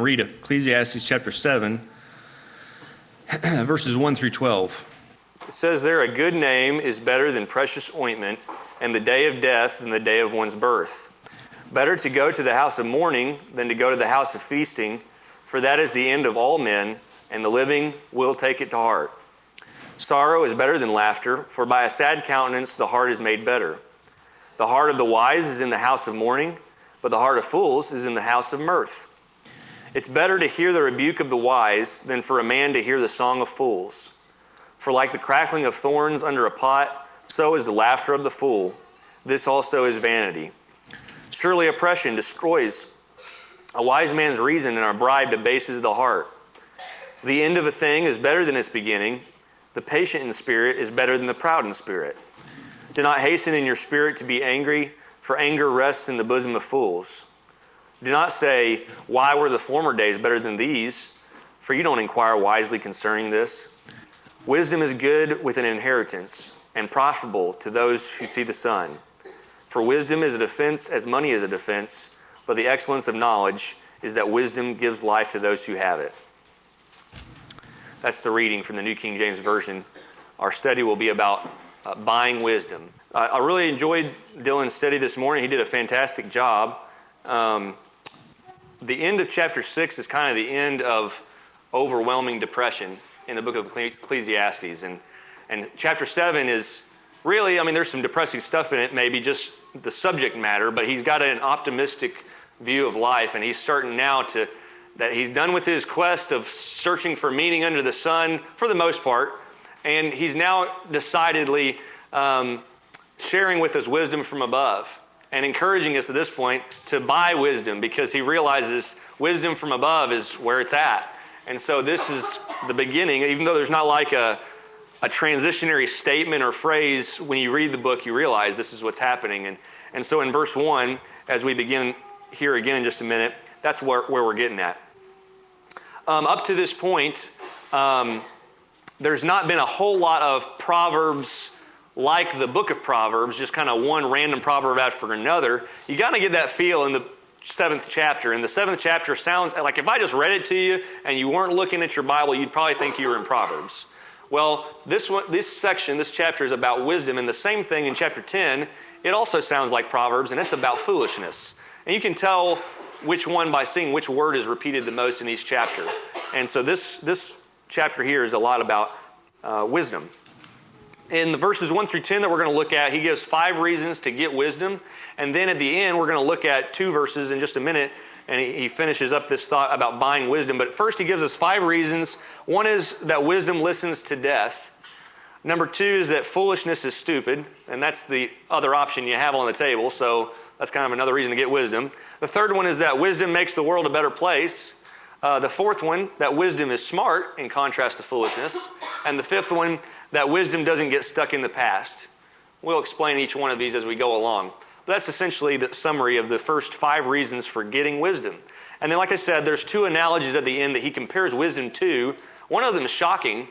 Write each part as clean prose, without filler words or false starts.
Read Ecclesiastes chapter 7, verses 1 through 12. It says there, a good name is better than precious ointment, and the day of death than the day of one's birth. Better to go to the house of mourning than to go to the house of feasting, for that is the end of all men, and the living will take it to heart. Sorrow is better than laughter, for by a sad countenance the heart is made better. The heart of the wise is in the house of mourning, but the heart of fools is in the house of mirth. It's better to hear the rebuke of the wise than for a man to hear the song of fools. For like the crackling of thorns under a pot, so is the laughter of the fool. This also is vanity. Surely oppression destroys a wise man's reason, and a bribe debases the heart. The end of a thing is better than its beginning. The patient in spirit is better than the proud in spirit. Do not hasten in your spirit to be angry, for anger rests in the bosom of fools. Do not say, why were the former days better than these? For you don't inquire wisely concerning this. Wisdom is good with an inheritance, and profitable to those who see the sun. For wisdom is a defense as money is a defense, but the excellence of knowledge is that wisdom gives life to those who have it. That's the reading from the New King James Version. Our study will be about buying wisdom. I really enjoyed Dylan's study this morning. He did a fantastic job. The end of chapter 6 is kind of the end of overwhelming depression in the book of Ecclesiastes. And chapter 7 is really, there's some depressing stuff in it, maybe just the subject matter, but he's got an optimistic view of life, and he's starting now that he's done with his quest of searching for meaning under the sun, for the most part, and he's now decidedly sharing with us wisdom from above, and encouraging us at this point to buy wisdom, because he realizes wisdom from above is where it's at. And so this is the beginning, even though there's not like a transitionary statement or phrase. When you read the book, you realize this is what's happening. And so in verse 1, as we begin here again in just a minute, that's where we're getting at. Up to this point, there's not been a whole lot of Proverbs like the book of Proverbs, just kind of one random proverb after another. You got to get that feel in the 7th chapter. And the 7th chapter sounds like, if I just read it to you and you weren't looking at your Bible, you'd probably think you were in Proverbs. Well, this chapter is about wisdom, and the same thing in chapter 10, it also sounds like Proverbs, and it's about foolishness. And you can tell which one by seeing which word is repeated the most in each chapter. And so this chapter here is a lot about wisdom. In the verses 1 through 10 that we're going to look at, he gives 5 reasons to get wisdom. And then at the end, we're going to look at 2 verses in just a minute, and he finishes up this thought about buying wisdom. But first, he gives us 5 reasons. One is that wisdom listens to death. Number 2 is that foolishness is stupid, and that's the other option you have on the table, so that's kind of another reason to get wisdom. The third one is that wisdom makes the world a better place. The fourth one, that wisdom is smart in contrast to foolishness. And the fifth one, that wisdom doesn't get stuck in the past. We'll explain each one of these as we go along. But that's essentially the summary of the first 5 reasons for getting wisdom. And then, like I said, there's 2 analogies at the end that he compares wisdom to. One of them is shocking.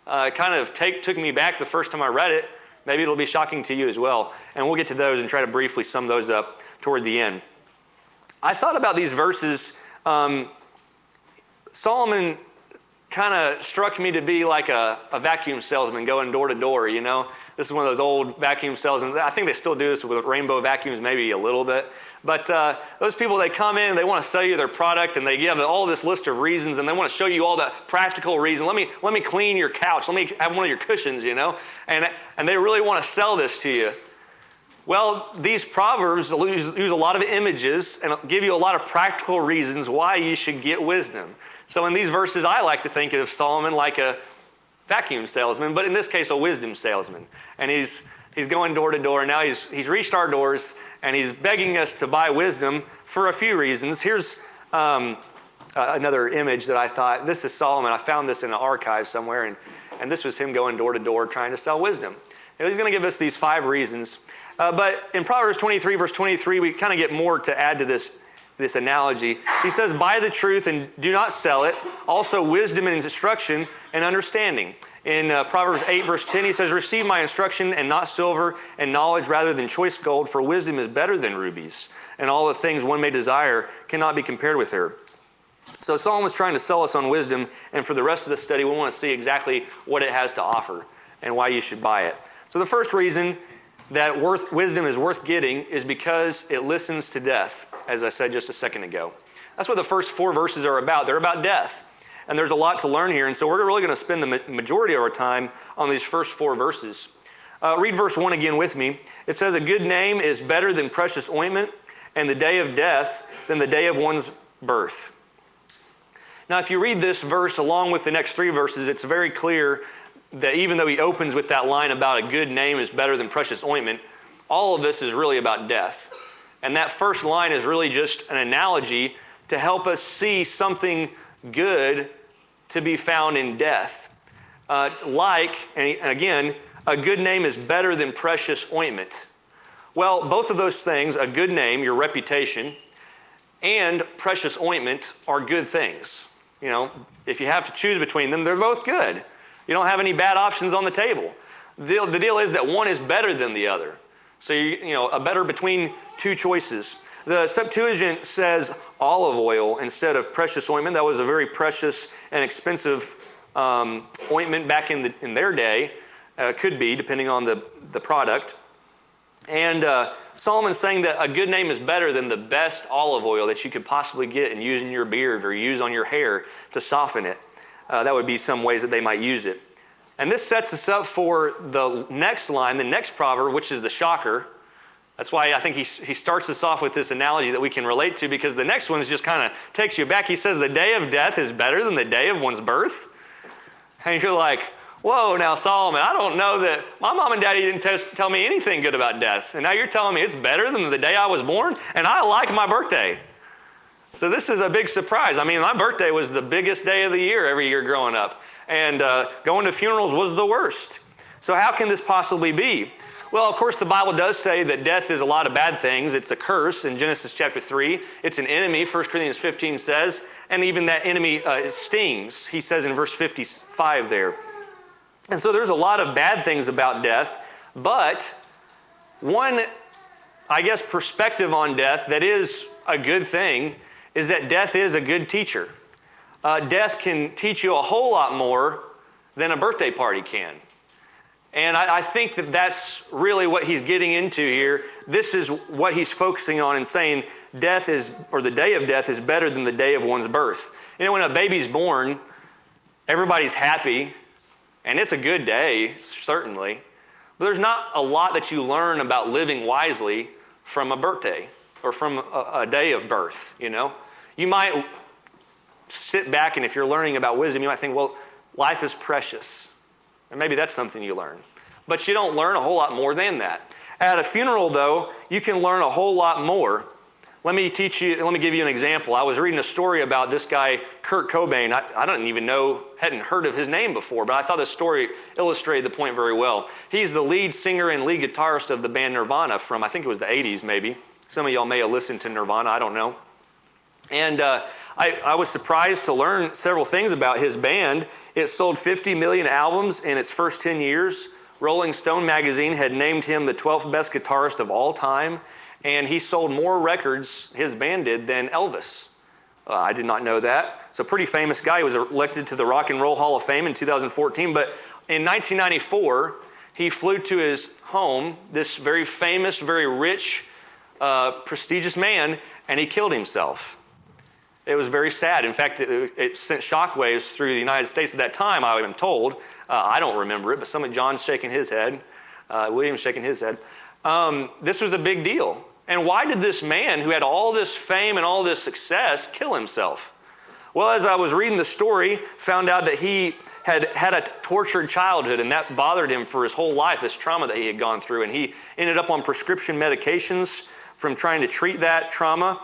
It kind of took me back the first time I read it. Maybe it'll be shocking to you as well. And we'll get to those and try to briefly sum those up toward the end. I thought about these verses. Solomon kind of struck me to be like a vacuum salesman going door to door, you know. This is one of those old vacuum salesmen. I think they still do this with rainbow vacuums, maybe a little bit. But those people, they come in, they want to sell you their product, and they give all this list of reasons, and they want to show you all the practical reasons. Let me clean your couch. Let me have one of your cushions, you know. And they really want to sell this to you. Well, these proverbs use a lot of images and give you a lot of practical reasons why you should get wisdom. So in these verses, I like to think of Solomon like a vacuum salesman, but in this case, a wisdom salesman. And he's going door to door. Now he's reached our doors, and he's begging us to buy wisdom for a few reasons. Here's another image that I thought, this is Solomon. I found this in an archive somewhere, and this was him going door to door trying to sell wisdom. And he's going to give us these 5 reasons. But in Proverbs 23, verse 23, we kind of get more to add to this analogy. He says, buy the truth and do not sell it. Also wisdom and instruction and understanding. In Proverbs 8, verse 10, he says, receive my instruction and not silver, and knowledge rather than choice gold, for wisdom is better than rubies, and all the things one may desire cannot be compared with her. So Solomon's trying to sell us on wisdom, and for the rest of the study, we want to see exactly what it has to offer and why you should buy it. So the first reason that wisdom is worth getting is because it listens to death, as I said just a second ago. That's what the first 4 verses are about. They're about death. And there's a lot to learn here, and so we're really going to spend the majority of our time on these first 4 verses. Read verse 1 again with me. It says, "A good name is better than precious ointment, and the day of death than the day of one's birth." Now, if you read this verse along with the next 3 verses, it's very clear that even though he opens with that line about a good name is better than precious ointment, all of this is really about death. And that first line is really just an analogy to help us see something good to be found in death. And again, a good name is better than precious ointment. Well, both of those things, a good name, your reputation, and precious ointment are good things. You know, if you have to choose between them, they're both good. You don't have any bad options on the table. The deal is that one is better than the other. So, a better between 2 choices. The Septuagint says olive oil instead of precious ointment. That was a very precious and expensive ointment back in their day. Could be, depending on the product. And Solomon's saying that a good name is better than the best olive oil that you could possibly get and use in your beard or use on your hair to soften it. That would be some ways that they might use it. And this sets us up for the next line, the next proverb, which is the shocker. That's why I think he starts us off with this analogy that we can relate to, because the next one just kind of takes you back. He says, "The day of death is better than the day of one's birth." And you're like, whoa, now Solomon, I don't know that my mom and daddy didn't tell me anything good about death. And now you're telling me it's better than the day I was born? And I like my birthday. So this is a big surprise. I mean, my birthday was the biggest day of the year every year growing up. And going to funerals was the worst. So how can this possibly be? Well, of course, the Bible does say that death is a lot of bad things. It's a curse in Genesis chapter 3. It's an enemy, 1 Corinthians 15 says. And even that enemy stings, he says in verse 55 there. And so there's a lot of bad things about death. But one, perspective on death that is a good thing is that death is a good teacher. Death can teach you a whole lot more than a birthday party can. And I think that that's really what he's getting into here. This is what he's focusing on and saying the day of death is better than the day of one's birth. You know, when a baby's born, everybody's happy, and it's a good day, certainly. But there's not a lot that you learn about living wisely from a birthday or from a day of birth, you know. You might sit back, and if you're learning about wisdom, you might think, well, life is precious. And maybe that's something you learn. But you don't learn a whole lot more than that. At a funeral, though, you can learn a whole lot more. Let me give you an example. I was reading a story about this guy, Kurt Cobain. I hadn't heard of his name before, but I thought this story illustrated the point very well. He's the lead singer and lead guitarist of the band Nirvana from, I think it was the 80s maybe. Some of y'all may have listened to Nirvana, I don't know. And I was surprised to learn several things about his band. It sold 50 million albums in its first 10 years. Rolling Stone magazine had named him the 12th best guitarist of all time. And he sold more records, his band did, than Elvis. I did not know that. So pretty famous guy. He was elected to the Rock and Roll Hall of Fame in 2014. But in 1994, he flew to his home, this very famous, very rich, prestigious man, and he killed himself. It was very sad. In fact, it sent shockwaves through the United States at that time, I am told. I don't remember it, but John's shaking his head. William's shaking his head. This was a big deal. And why did this man who had all this fame and all this success kill himself? Well, as I was reading the story, found out that he had a tortured childhood, and that bothered him for his whole life, this trauma that he had gone through. And he ended up on prescription medications from trying to treat that trauma.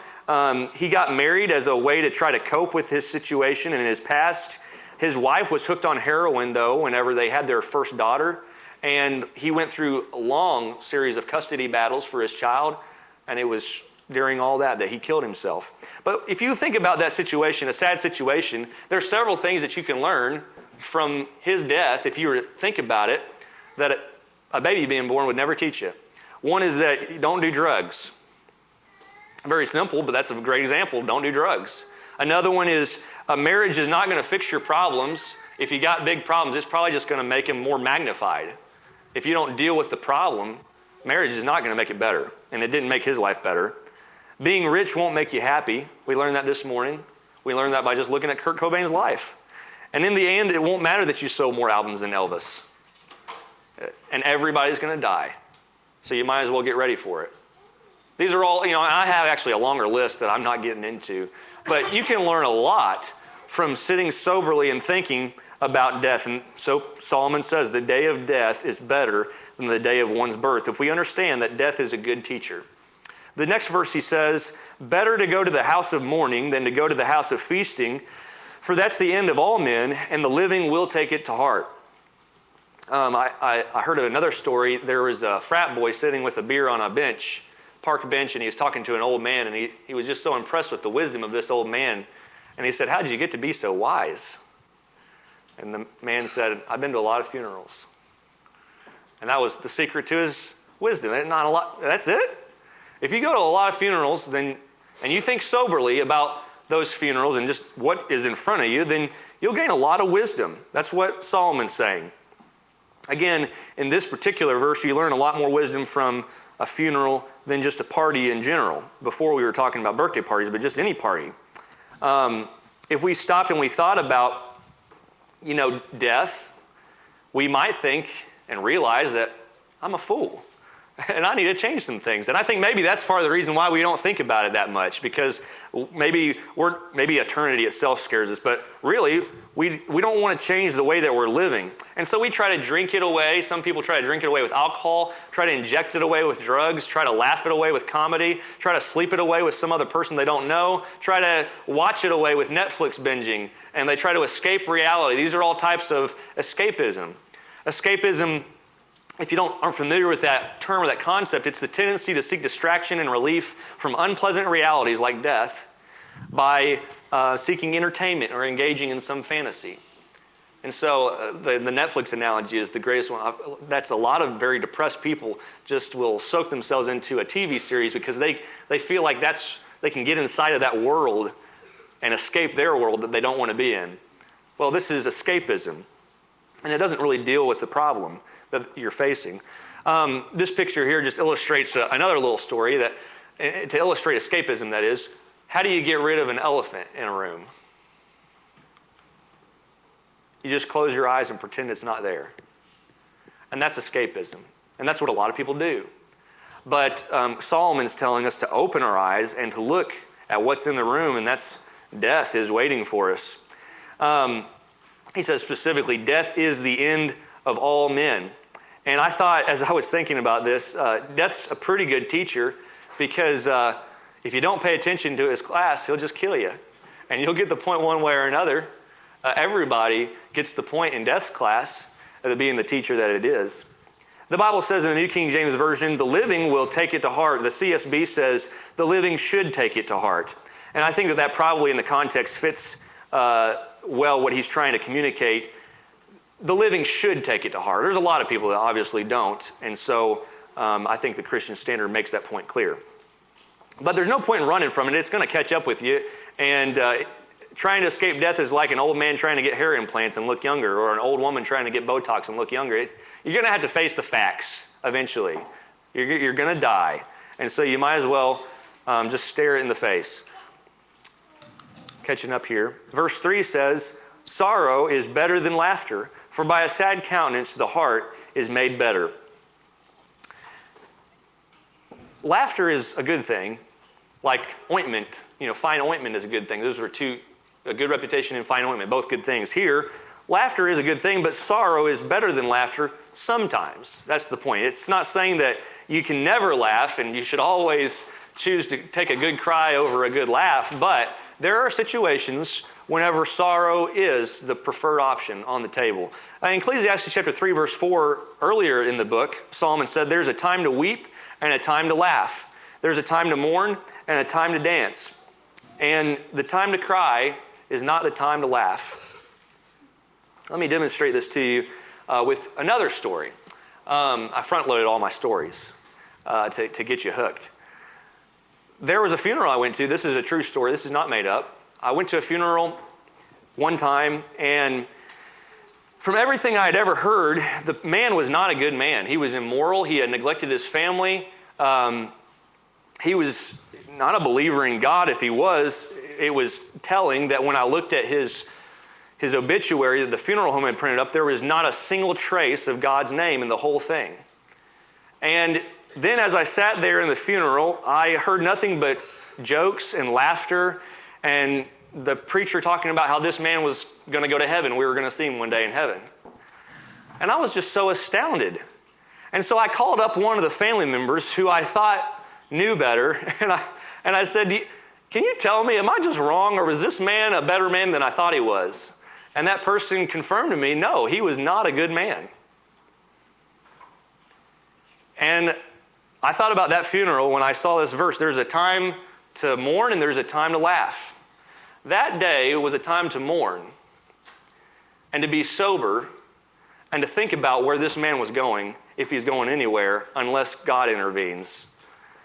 He got married as a way to try to cope with his situation and his past. His wife was hooked on heroin, though, whenever they had their first daughter. And he went through a long series of custody battles for his child. And it was during all that he killed himself. But if you think about that situation, a sad situation, there are several things that you can learn from his death, if you were to think about it, that a baby being born would never teach you. One is that don't do drugs. Very simple, but that's a great example. Don't do drugs. Another one is marriage is not going to fix your problems. If you got big problems, it's probably just going to make them more magnified. If you don't deal with the problem, marriage is not going to make it better, and it didn't make his life better. Being rich won't make you happy. We learned that this morning. We learned that by just looking at Kurt Cobain's life. And in the end, it won't matter that you sold more albums than Elvis. And everybody's going to die. So you might as well get ready for it. These are all, I have actually a longer list that I'm not getting into. But you can learn a lot from sitting soberly and thinking about death. And so Solomon says the day of death is better than the day of one's birth, if we understand that death is a good teacher. The next verse he says, better to go to the house of mourning than to go to the house of feasting, for that's the end of all men, and the living will take it to heart. I heard of another story. There was a frat boy sitting with a beer on a bench, park bench, and he was talking to an old man, and he was just so impressed with the wisdom of this old man. And he said, how did you get to be so wise? And the man said, I've been to a lot of funerals. And that was the secret to his wisdom. Not a lot. That's it? If you go to a lot of funerals, and you think soberly about those funerals and just what is in front of you, then you'll gain a lot of wisdom. That's what Solomon's saying. Again, in this particular verse, you learn a lot more wisdom from a funeral than just a party in general. Before we were talking about birthday parties, but just any party. If we stopped and we thought about, death, we might think and realize that I'm a fool. And I need to change some things. And I think maybe that's part of the reason why we don't think about it that much, because maybe eternity itself scares us, but really we don't want to change the way that we're living. And so we try to drink it away. Some people try to drink it away with alcohol, try to inject it away with drugs, try to laugh it away with comedy, try to sleep it away with some other person they don't know, try to watch it away with Netflix binging, and they try to escape reality. These are all types of escapism. Escapism, if you aren't familiar with that term or that concept, it's the tendency to seek distraction and relief from unpleasant realities like death by seeking entertainment or engaging in some fantasy. And so the Netflix analogy is the greatest one. That's a lot of very depressed people just will soak themselves into a TV series because they feel like they can get inside of that world and escape their world that they don't want to be in. Well, this is escapism, and it doesn't really deal with the problem that you're facing. This picture here just illustrates another little story to illustrate escapism, that is. How do you get rid of an elephant in a room? You just close your eyes and pretend it's not there. And that's escapism. And that's what a lot of people do. But Solomon's telling us to open our eyes and to look at what's in the room, and that's death is waiting for us. He says specifically, death is the end of all men. And I thought, as I was thinking about this, death's a pretty good teacher, because if you don't pay attention to his class, he'll just kill you. And you'll get the point one way or another. Everybody gets the point in death's class of being the teacher that it is. The Bible says in the New King James Version, the living will take it to heart. The CSB says the living should take it to heart. And I think that probably in the context fits well what he's trying to communicate. The living should take it to heart. There's a lot of people that obviously don't. And so I think the Christian Standard makes that point clear. But there's no point in running from it. It's going to catch up with you. And trying to escape death is like an old man trying to get hair implants and look younger, or an old woman trying to get Botox and look younger. You're going to have to face the facts eventually. You're going to die. And so you might as well just stare it in the face. Catching up here. Verse 3 says, sorrow is better than laughter, for by a sad countenance the heart is made better. Laughter is a good thing, like ointment. Fine ointment is a good thing. Those are a good reputation and fine ointment, both good things. Here, laughter is a good thing, but sorrow is better than laughter sometimes. That's the point. It's not saying that you can never laugh and you should always choose to take a good cry over a good laugh, but there are situations whenever sorrow is the preferred option on the table. In Ecclesiastes chapter 3, verse 4, earlier in the book, Solomon said, there's a time to weep and a time to laugh. There's a time to mourn and a time to dance. And the time to cry is not the time to laugh. Let me demonstrate this to you with another story. I front-loaded all my stories to get you hooked. There was a funeral I went to. This is a true story. This is not made up. I went to a funeral one time, and from everything I had ever heard, the man was not a good man. He was immoral. He had neglected his family. He was not a believer in God. If he was, it was telling that when I looked at his obituary that the funeral home had printed up, there was not a single trace of God's name in the whole thing. And then as I sat there in the funeral, I heard nothing but jokes and laughter, and the preacher talking about how this man was going to go to heaven. We were going to see him one day in heaven. And I was just so astounded. And so I called up one of the family members who I thought knew better, and I said, can you tell me, am I just wrong, or was this man a better man than I thought he was? And that person confirmed to me, no, he was not a good man. And I thought about that funeral when I saw this verse. There's a time to mourn and there's a time to laugh. That day was a time to mourn and to be sober and to think about where this man was going, if he's going anywhere, unless God intervenes.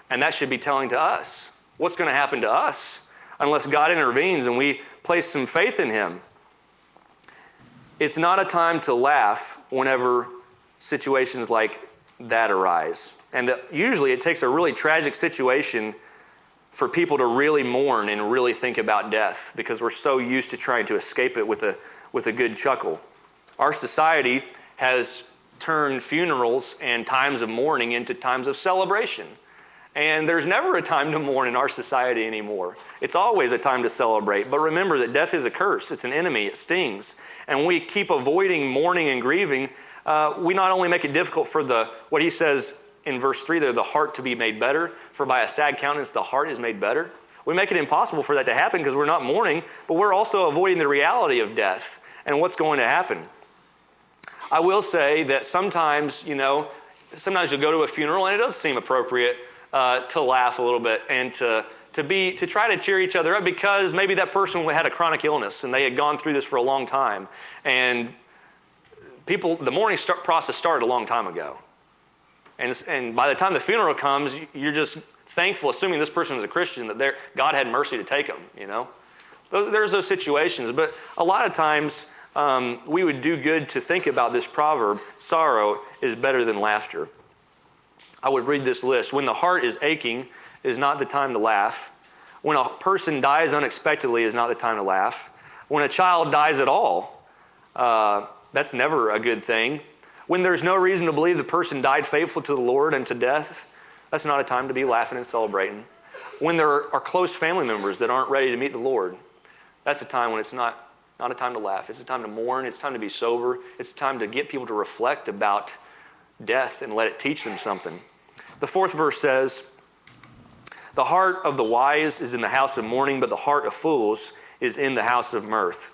And that should be telling to us what's going to happen to us unless God intervenes and we place some faith in him. It's not a time to laugh whenever situations like that arise. And usually it takes a really tragic situation for people to really mourn and really think about death, because we're so used to trying to escape it with a good chuckle. Our society has turned funerals and times of mourning into times of celebration. And there's never a time to mourn in our society anymore. It's always a time to celebrate. But remember that death is a curse. It's an enemy. It stings. And we keep avoiding mourning and grieving. We not only make it difficult for what he says in verse 3 there, the heart to be made better, for by a sad countenance the heart is made better. We make it impossible for that to happen because we're not mourning, but we're also avoiding the reality of death and what's going to happen. I will say that sometimes you'll go to a funeral and it does seem appropriate to laugh a little bit and to try to cheer each other up, because maybe that person had a chronic illness and they had gone through this for a long time, and the mourning process started a long time ago. And by the time the funeral comes, you're just thankful, assuming this person was a Christian, that God had mercy to take them, There's those situations, but a lot of times we would do good to think about this proverb, sorrow is better than laughter. I would read this list. When the heart is aching is not the time to laugh. When a person dies unexpectedly is not the time to laugh. When a child dies at all, that's never a good thing. When there's no reason to believe the person died faithful to the Lord and to death, that's not a time to be laughing and celebrating. When there are close family members that aren't ready to meet the Lord, that's a time when it's not a time to laugh. It's a time to mourn. It's time to be sober. It's a time to get people to reflect about death and let it teach them something. The fourth verse says, the heart of the wise is in the house of mourning, but the heart of fools is in the house of mirth.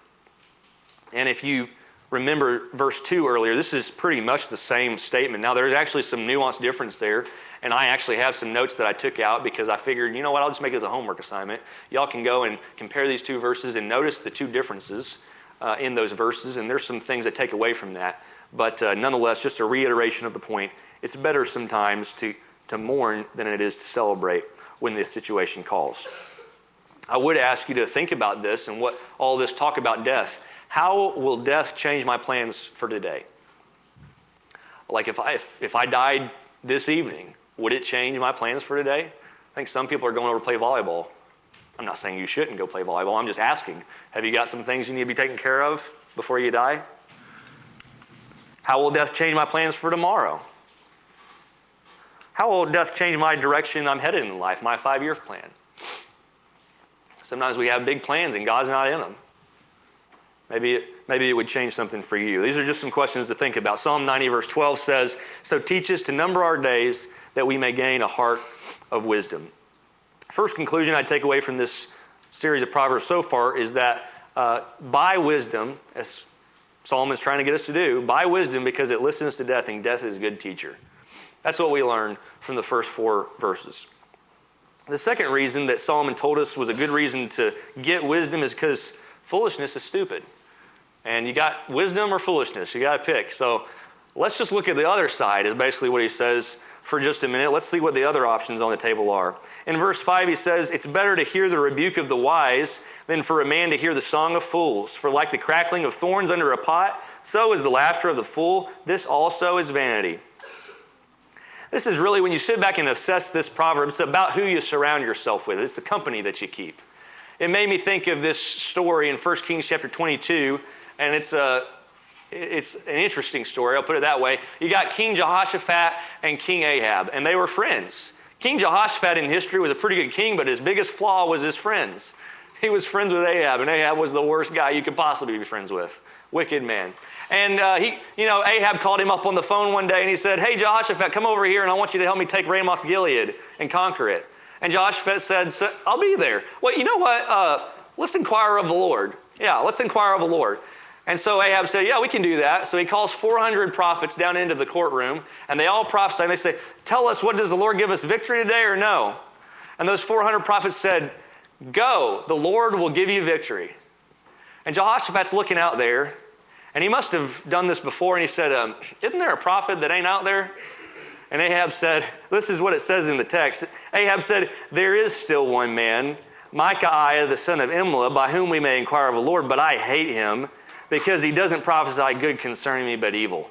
And if you remember verse 2 earlier, this is pretty much the same statement. Now, there's actually some nuanced difference there, and I actually have some notes that I took out because I figured, I'll just make it as a homework assignment. Y'all can go and compare these two verses and notice the two differences in those verses, and there's some things that take away from that. But nonetheless, just a reiteration of the point, it's better sometimes to mourn than it is to celebrate when the situation calls. I would ask you to think about this and what all this talk about death. How will death change my plans for today? Like if I died this evening, would it change my plans for today? I think some people are going over to play volleyball. I'm not saying you shouldn't go play volleyball. I'm just asking, have you got some things you need to be taken care of before you die? How will death change my plans for tomorrow? How will death change my direction I'm headed in life, my 5-year plan? Sometimes we have big plans and God's not in them. Maybe it would change something for you. These are just some questions to think about. Psalm 90 verse 12 says, so teach us to number our days that we may gain a heart of wisdom. First conclusion I'd take away from this series of Proverbs so far is that by wisdom, as Solomon's trying to get us to do, by wisdom, because it listens to death, and death is a good teacher. That's what we learn from the first 4 verses. The second reason that Solomon told us was a good reason to get wisdom is because foolishness is stupid. And you got wisdom or foolishness. You got to pick. So let's just look at the other side is basically what he says. for just a minute, let's see what the other options on the table are. In verse 5, he says, it's better to hear the rebuke of the wise than for a man to hear the song of fools. For like the crackling of thorns under a pot, so is the laughter of the fool. This also is vanity. This is really, when you sit back and assess this proverb, it's about who you surround yourself with. It's the company that you keep. It made me think of this story in 1 Kings chapter 22, and it's an interesting story, I'll put it that way. You got King Jehoshaphat and King Ahab, and they were friends. King Jehoshaphat in history was a pretty good king, but his biggest flaw was his friends. He was friends with Ahab, and Ahab was the worst guy you could possibly be friends with. Wicked man. And Ahab called him up on the phone one day, and he said, hey, Jehoshaphat, come over here, and I want you to help me take Ramoth Gilead and conquer it. And Jehoshaphat said, I'll be there. Well, you know what? Let's inquire of the Lord. Yeah, let's inquire of the Lord. And so Ahab said, yeah, we can do that. So he calls 400 prophets down into the courtroom, and they all prophesy, and they say, tell us, what does the Lord give us victory today or no? And those 400 prophets said, go, the Lord will give you victory. And Jehoshaphat's looking out there, and he must have done this before, and he said, isn't there a prophet that ain't out there? And Ahab said, this is what it says in the text. Ahab said, there is still one man, Micaiah, the son of Eccl, by whom we may inquire of the Lord, but I hate him, because he doesn't prophesy good concerning me, but evil.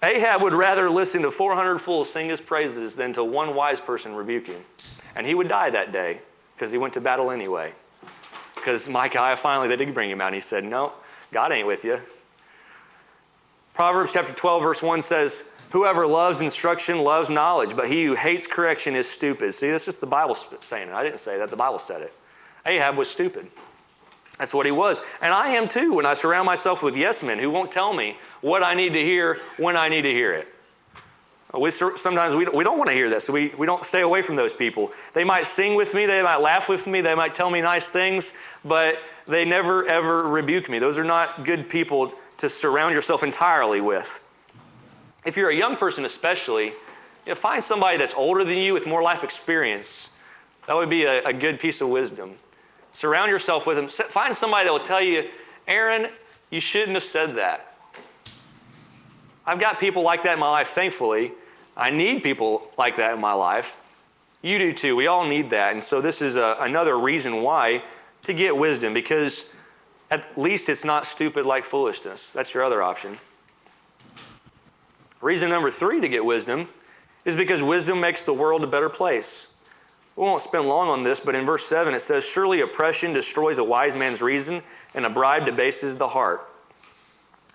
Ahab would rather listen to 400 fools sing his praises than to one wise person rebuke him. And he would die that day, because he went to battle anyway. Because Micaiah finally, they did bring him out, and he said, no, God ain't with you. Proverbs chapter 12, verse 1 says, whoever loves instruction loves knowledge, but he who hates correction is stupid. See, that's just the Bible saying it. I didn't say that. The Bible said it. Ahab was stupid. That's what he was. And I am too when I surround myself with yes men who won't tell me what I need to hear when I need to hear it. Sometimes we don't want to hear that, so we don't stay away from those people. They might sing with me, they might laugh with me, they might tell me nice things, but they never, ever rebuke me. Those are not good people to surround yourself entirely with. If you're a young person especially, find somebody that's older than you with more life experience. That would be a good piece of wisdom. Surround yourself with them. Find somebody that will tell you, Aaron, you shouldn't have said that. I've got people like that in my life, thankfully. I need people like that in my life. You do too. We all need that. And so this is another reason why to get wisdom, because at least it's not stupid like foolishness. That's your other option. Reason number 3 to get wisdom is because wisdom makes the world a better place. We won't spend long on this, but in verse 7 it says, surely oppression destroys a wise man's reason, and a bribe debases the heart.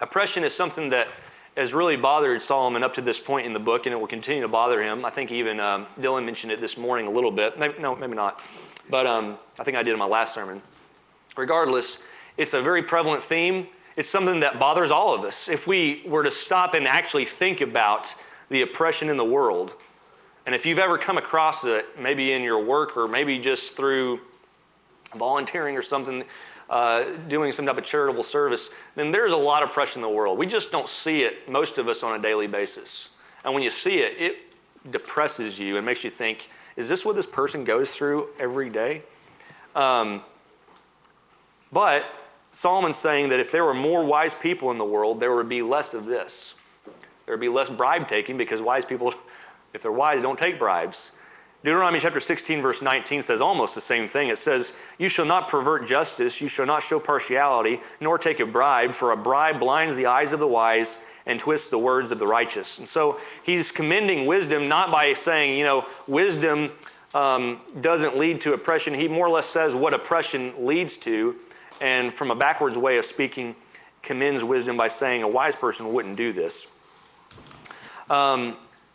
Oppression is something that has really bothered Solomon up to this point in the book, and it will continue to bother him. I think even Dylan mentioned it this morning a little bit. Maybe not. But I think I did in my last sermon. Regardless, it's a very prevalent theme. It's something that bothers all of us. If we were to stop and actually think about the oppression in the world, and if you've ever come across it, maybe in your work or maybe just through volunteering or something, doing some type of charitable service, then there's a lot of oppression in the world. We just don't see it, most of us, on a daily basis. And when you see it, it depresses you and makes you think, is this what this person goes through every day? But Solomon's saying that if there were more wise people in the world, there would be less of this. There would be less bribe taking, because wise people, if they're wise, don't take bribes. Deuteronomy chapter 16, verse 19 says almost the same thing. It says, you shall not pervert justice, you shall not show partiality, nor take a bribe, for a bribe blinds the eyes of the wise and twists the words of the righteous. And so he's commending wisdom, not by saying, wisdom doesn't lead to oppression. He more or less says what oppression leads to, and from a backwards way of speaking, commends wisdom by saying a wise person wouldn't do this.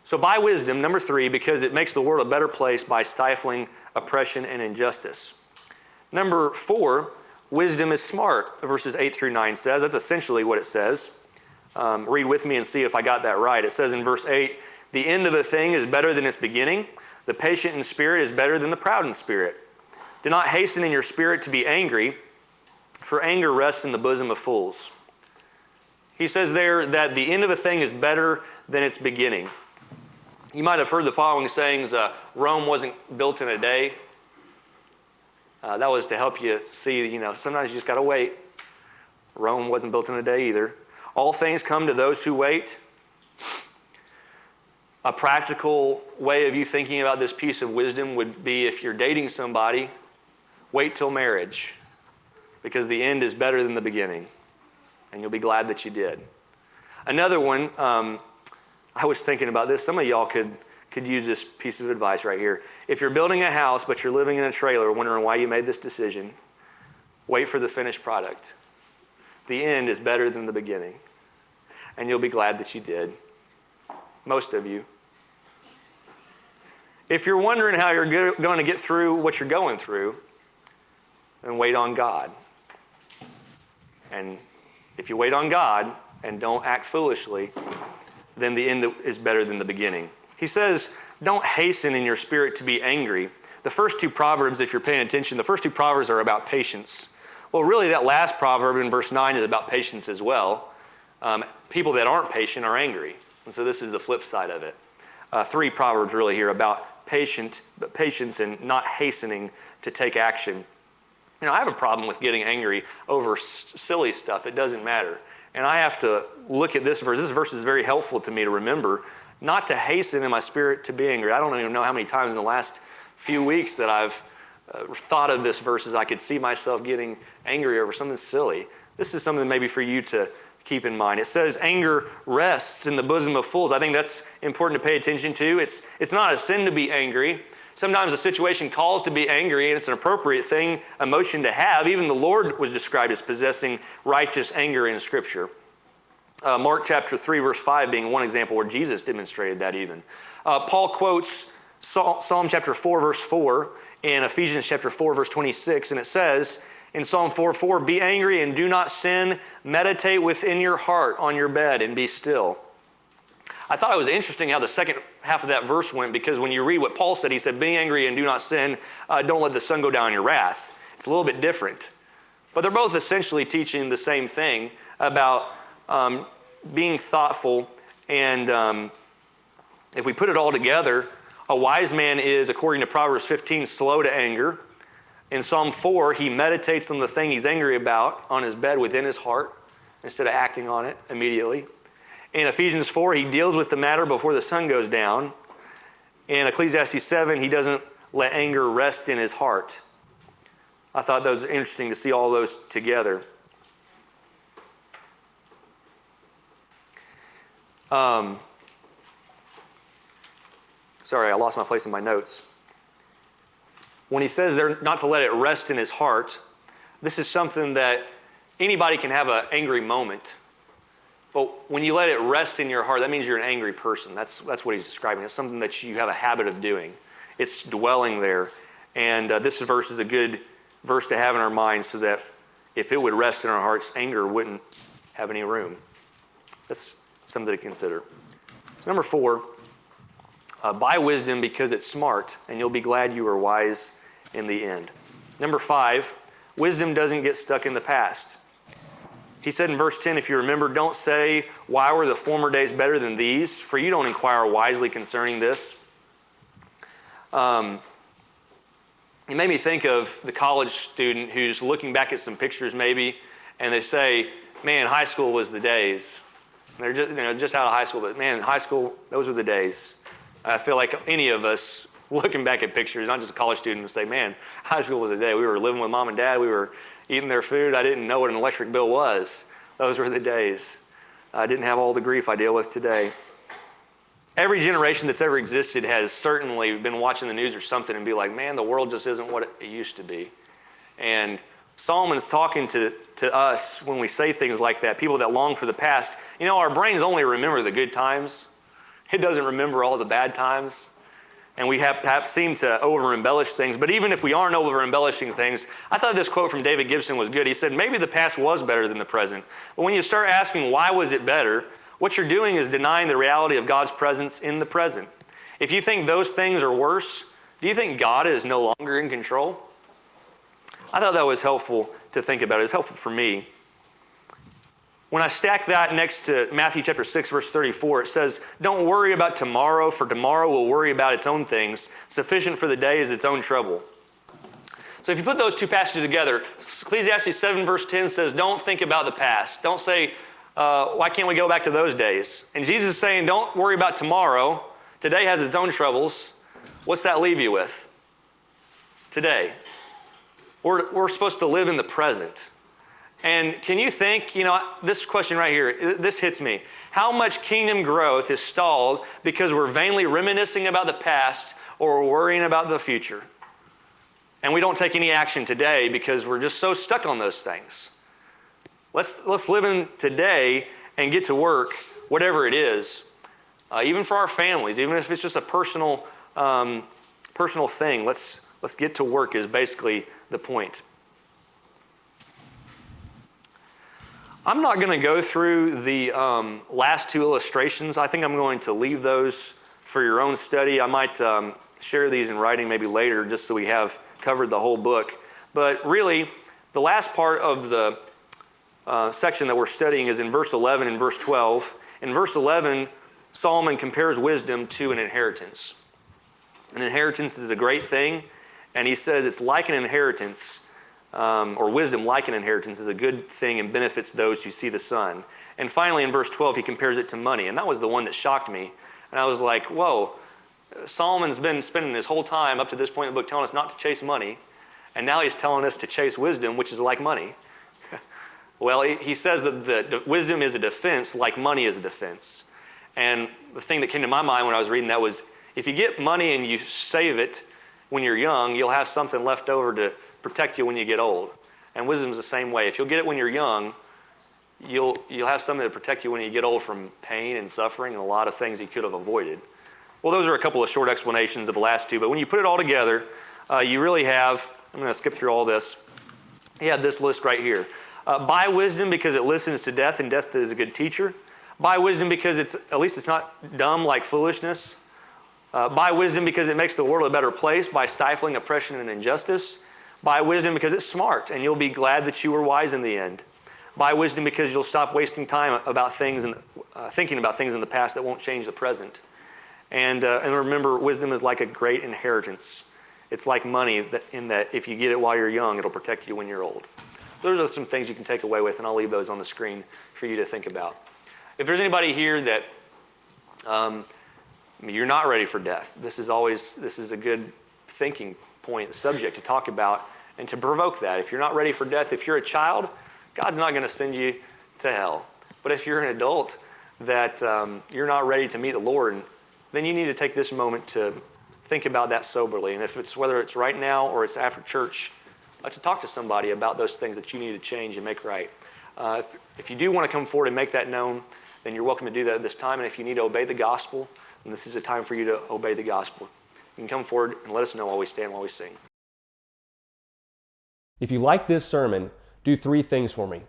So by wisdom, number 3, because it makes the world a better place by stifling oppression and injustice. Number 4, wisdom is smart, verses 8 through 9 says. That's essentially what it says. Read with me and see if I got that right. It says in verse 8, the end of a thing is better than its beginning. The patient in spirit is better than the proud in spirit. Do not hasten in your spirit to be angry, for anger rests in the bosom of fools. He says there that the end of a thing is better than its beginning. You might have heard the following sayings, Rome wasn't built in a day. That was to help you see, sometimes you just got to wait. Rome wasn't built in a day either. All things come to those who wait. A practical way of you thinking about this piece of wisdom would be if you're dating somebody, wait till marriage, because the end is better than the beginning, and you'll be glad that you did. Another one, I was thinking about this. Some of y'all could use this piece of advice right here. If you're building a house, but you're living in a trailer, wondering why you made this decision, wait for the finished product. The end is better than the beginning, and you'll be glad that you did. Most of you. If you're wondering how you're going to get through what you're going through, then wait on God. And if you wait on God and don't act foolishly, then the end is better than the beginning. He says, don't hasten in your spirit to be angry. The first two Proverbs, if you're paying attention, the first two Proverbs are about patience. Well, really, that last proverb in verse 9 is about patience as well. People that aren't patient are angry. And so this is the flip side of it. Three Proverbs really here about patience and not hastening to take action. You know, I have a problem with getting angry over silly stuff. It doesn't matter. And I have to look at this verse. This verse is very helpful to me to remember not to hasten in my spirit to be angry. I don't even know how many times in the last few weeks that I've thought of this verse as I could see myself getting angry over something silly. This is something maybe for you to keep in mind. It says anger rests in the bosom of fools. I think that's important to pay attention to. It's not a sin to be angry. Sometimes a situation calls to be angry, and it's an appropriate thing, emotion to have. Even the Lord was described as possessing righteous anger in Scripture. Mark chapter 3, verse 5 being one example where Jesus demonstrated that even. Paul quotes Psalm chapter 4, verse 4 in Ephesians chapter 4, verse 26, and it says in Psalm 4:4, be angry and do not sin. Meditate within your heart on your bed and be still. I thought it was interesting how the second half of that verse went, because when you read what Paul said, he said, be angry and do not sin. Don't let the sun go down on your wrath. It's a little bit different. But they're both essentially teaching the same thing about being thoughtful. And if we put it all together, a wise man is, according to Proverbs 15, slow to anger. In Psalm 4, he meditates on the thing he's angry about on his bed within his heart instead of acting on it immediately. In Ephesians 4, he deals with the matter before the sun goes down. In Ecclesiastes 7, he doesn't let anger rest in his heart. I thought those were interesting to see all those together. Sorry, I lost my place in my notes. When he says they're not to let it rest in his heart, this is something that anybody can have an angry moment. But when you let it rest in your heart, that means you're an angry person. That's what he's describing. It's something that you have a habit of doing. It's dwelling there. And this verse is a good verse to have in our minds so that if it would rest in our hearts, anger wouldn't have any room. That's something to consider. Number 4, buy wisdom because it's smart, and you'll be glad you were wise in the end. Number 5, wisdom doesn't get stuck in the past. He said in verse 10, if you remember, don't say, why were the former days better than these? For you don't inquire wisely concerning this. It made me think of the college student who's looking back at some pictures maybe, and they say, man, high school was the days. And they're just out of high school, but man, high school, those were the days. I feel like any of us looking back at pictures, not just a college student, would say, man, high school was the day. We were living with mom and dad. We were eating their food. I didn't know what an electric bill was. Those were the days. I didn't have all the grief I deal with today. Every generation that's ever existed has certainly been watching the news or something and be like, man, the world just isn't what it used to be. And Solomon's talking to us when we say things like that, people that long for the past. You know, our brains only remember the good times. It doesn't remember all the bad times. And we have perhaps seem to over-embellish things. But even if we aren't over-embellishing things, I thought this quote from David Gibson was good. He said, maybe the past was better than the present. But when you start asking why was it better, what you're doing is denying the reality of God's presence in the present. If you think those things are worse, do you think God is no longer in control? I thought that was helpful to think about. It was helpful for me. When I stack that next to Matthew chapter 6, verse 34, it says, don't worry about tomorrow, for tomorrow will worry about its own things. Sufficient for the day is its own trouble. So if you put those two passages together, Ecclesiastes 7, verse 10 says, don't think about the past. Don't say, Why can't we go back to those days? And Jesus is saying, don't worry about tomorrow. Today has its own troubles. What's that leave you with? Today. We're supposed to live in the present. And can you think, this question right here, this hits me. How much kingdom growth is stalled because we're vainly reminiscing about the past or worrying about the future? And we don't take any action today because we're just so stuck on those things. Let's live in today and get to work, whatever it is, even for our families, even if it's just a personal thing. Let's get to work is basically the point. I'm not going to go through the last two illustrations. I think I'm going to leave those for your own study. I might share these in writing maybe later just so we have covered the whole book. But really, the last part of the section that we're studying is in verse 11 and verse 12. In verse 11, Solomon compares wisdom to an inheritance. An inheritance is a great thing, and he says it's like an inheritance, or wisdom like an inheritance is a good thing and benefits those who see the sun. And finally, in verse 12, he compares it to money, and that was the one that shocked me. And I was like, whoa, Solomon's been spending his whole time up to this point in the book telling us not to chase money, and now he's telling us to chase wisdom, which is like money. Well, he says that wisdom is a defense like money is a defense. And the thing that came to my mind when I was reading that was, if you get money and you save it when you're young, you'll have something left over to protect you when you get old. And wisdom is the same way. If you'll get it when you're young, you'll have something to protect you when you get old from pain and suffering and a lot of things you could have avoided. Well, those are a couple of short explanations of the last two, but when you put it all together, you really have, I'm going to skip through all this. He had this list right here. Buy wisdom because it listens to death, and death is a good teacher. Buy wisdom because at least it's not dumb like foolishness. Buy wisdom because it makes the world a better place by stifling oppression and injustice. Buy wisdom because it's smart, and you'll be glad that you were wise in the end. Buy wisdom because you'll stop wasting time about things and thinking about things in the past that won't change the present. And remember, wisdom is like a great inheritance. It's like money in that if you get it while you're young, it'll protect you when you're old. Those are some things you can take away with, and I'll leave those on the screen for you to think about. If there's anybody here that you're not ready for death, this is a good thinking point, subject to talk about and to provoke that. If you're not ready for death, if you're a child, God's not going to send you to hell. But if you're an adult that you're not ready to meet the Lord, then you need to take this moment to think about that soberly. And whether it's right now or it's after church, to talk to somebody about those things that you need to change and make right. If you do want to come forward and make that known, then you're welcome to do that at this time. And if you need to obey the gospel, then this is a time for you to obey the gospel. You can come forward and let us know while we stand, while we sing. If you like this sermon, do three things for me.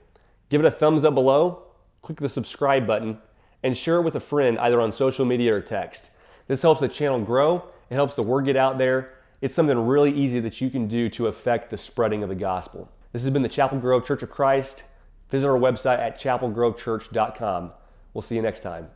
Give it a thumbs up below, click the subscribe button, and share it with a friend either on social media or text. This helps the channel grow. It helps the word get out there. It's something really easy that you can do to affect the spreading of the gospel. This has been the Chapel Grove Church of Christ. Visit our website at chapelgrovechurch.com. We'll see you next time.